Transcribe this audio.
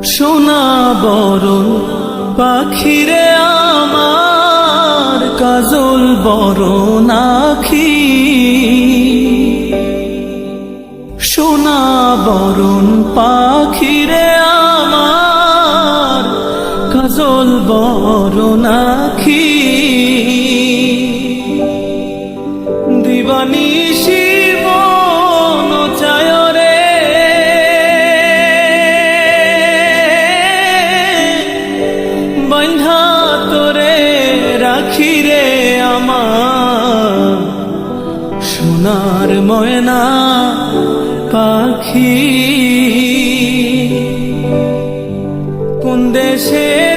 সোনা বরণ পাখিরে আমার, কাজল বরণ আখি। সোনা বরণ পাখিরে আমার, কাজল বরণ আখি। দিবানিশি মন চায় রে, বন্ধা তোরে রাখি রে আমার, সোনার ময়না পাখি। কোন দেশে